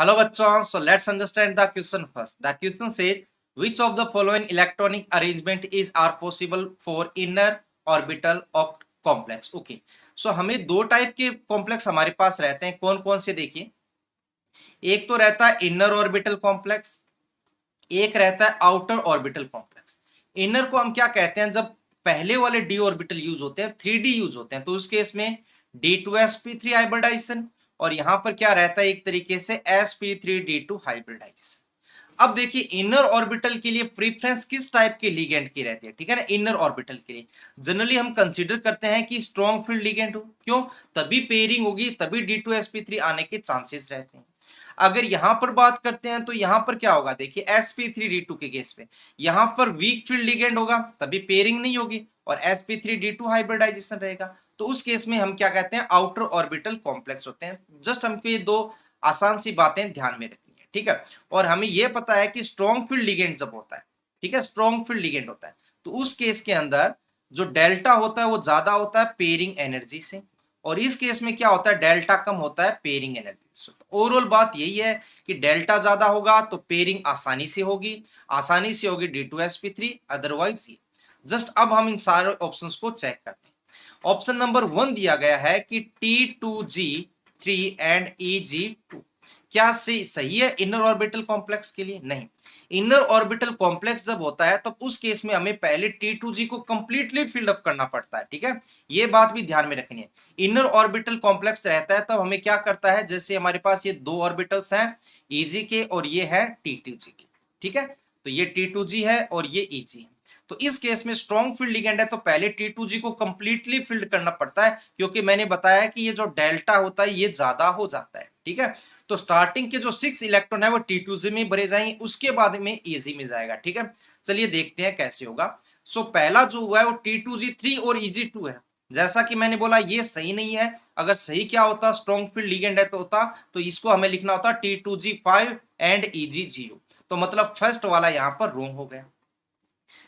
Hello bachon, so let's understand the question first. The question says which of the following electronic arrangement is are possible for inner orbital complex. Okay, so हमें दो type के complex हमारे पास रहते हैं, कौन कौन से देखिए। एक तो रहता है इनर ऑर्बिटल कॉम्प्लेक्स, एक रहता है आउटर ऑर्बिटल कॉम्प्लेक्स। इनर को हम क्या कहते हैं, जब पहले वाले डी ऑर्बिटल यूज होते हैं, 3D यूज होते हैं, तो उस केस में D2sp3 हाइब्रिडाइजेशन, और यहां पर क्या रहता है एक तरीके से sp3d2 हाइब्रिडाइजेशन। अब देखिए इनर ऑर्बिटल के लिए प्रीफरेंस किस टाइप के लिगेंड की रहती है, ठीक है ना। इनर ऑर्बिटल के लिए जनरली हम कंसीडर करते हैं कि स्ट्रॉन्ग फील्ड लिगेंड हो, क्यों, तभी पेयरिंग होगी, तभी D2sp3 आने के चांसेस रहते हैं। अगर यहां पर बात करते हैं तो यहां पर क्या होगा, देखिए sp3d2 के केस में यहां पर वीक फील्ड लिगेंड होगा, तभी पेयरिंग नहीं होगी, और sp3d2 हाइब्रिडाइजेशन रहेगा। तो उस केस में हम क्या कहते हैं, आउटर ऑर्बिटल कॉम्प्लेक्स होते हैं। जस्ट हमको ये दो आसान सी बातें ध्यान में रखनी है, ठीक है। और हमें यह पता है कि स्ट्रॉन्ग फील्ड लिगेंड जब होता है, ठीक है, स्ट्रॉन्ग फील्ड लिगेंड होता है, तो उस केस के अंदर जो डेल्टा होता है वो ज्यादा होता है पेयरिंग एनर्जी से, और इस केस में क्या होता है, डेल्टा कम होता है पेयरिंग एनर्जी से। तो ओवरऑल बात यही है कि डेल्टा ज्यादा होगा तो पेयरिंग आसानी से होगी, आसानी से होगी D2sp3, अदरवाइज ये। जस्ट अब हम इन सारे ऑप्शंस को चेक करते हैं। ऑप्शन नंबर 1 दिया गया है कि T2g3 एंड EG2, क्या सही है इनर ऑर्बिटल कॉम्प्लेक्स के लिए? नहीं। इनर ऑर्बिटल कॉम्प्लेक्स जब होता है तब उस केस में हमें पहले T2g को कंप्लीटली फिल्ड अप करना पड़ता है, ठीक है, ये बात भी ध्यान में रखनी है। इनर ऑर्बिटल कॉम्प्लेक्स रहता है तब हमें क्या करता है, जैसे हमारे पास ये दो ऑर्बिटल्स हैं EG के और ये है T2g के, ठीक है, तो ये T2g है और ये EG है। तो इस केस में स्ट्रॉन्ग फील्ड लिगेंड है तो पहले T2g को कंप्लीटली फिल्ड करना पड़ता है, क्योंकि मैंने बताया कि ये जो डेल्टा होता है ये ज्यादा हो जाता है, ठीक है। तो स्टार्टिंग के जो 6 इलेक्ट्रॉन है वो T2g में भरे जाएंगे, उसके बाद में EG में जाएगा, ठीक है। चलिए देखते हैं कैसे होगा। सो पहला जो हुआ है वो T2g3 और EG2 है। जैसा कि मैंने बोला ये सही नहीं है, अगर सही क्या होता, स्ट्रॉन्ग फील्ड लिगेंड है तो होता, तो इसको हमें लिखना होता T2g5 एंड EG0, तो मतलब फर्स्ट वाला यहां पर रॉन्ग हो गया।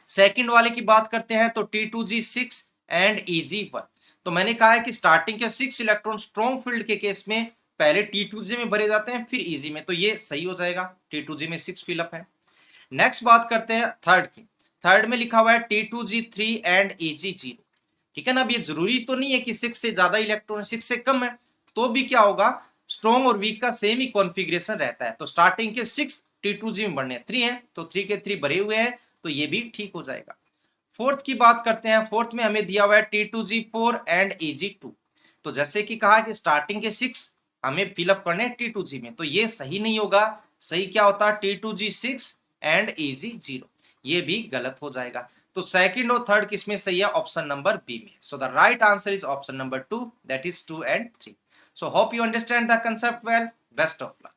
सेकंड वाले की बात करते हैं तो T2g6 एंड EG1, तो मैंने कहा है कि स्टार्टिंग के 6 इलेक्ट्रॉन स्ट्रॉन्ग फील्ड के केस में पहले T2g में भरे जाते हैं फिर EG में, तो ये सही हो जाएगा, T2g में 6 फिलअप है। नेक्स्ट बात करते हैं थर्ड की। थर्ड में लिखा हुआ है T2g3 एंड EG0, ठीक है ना। अब ये जरूरी तो नहीं है कि 6 से ज्यादा इलेक्ट्रॉन, 6 से कम है तो भी क्या होगा, स्ट्रॉन्ग और वीक का सेम ही कॉन्फ़िगरेशन रहता है। तो स्टार्टिंग के 6 T2g में बढ़ने 3 है, तो 3 के 3 भरे हुए हैं, तो ये भी ठीक हो जाएगा। फोर्थ की बात करते हैं। फोर्थ में हमें दिया हुआ है T2g4 एंड EG2, तो जैसे कि कहा कि स्टार्टिंग के 6 हमें फिलअप करने T2g में, तो ये सही नहीं होगा। सही क्या होता है, T2g6 एंड EG0, ये भी गलत हो जाएगा। तो सेकंड और थर्ड किसमें सही है, ऑप्शन नंबर बी में। So the right answer is option number 2, that is 2 and 3। So hope you understand the concept well. Best of luck.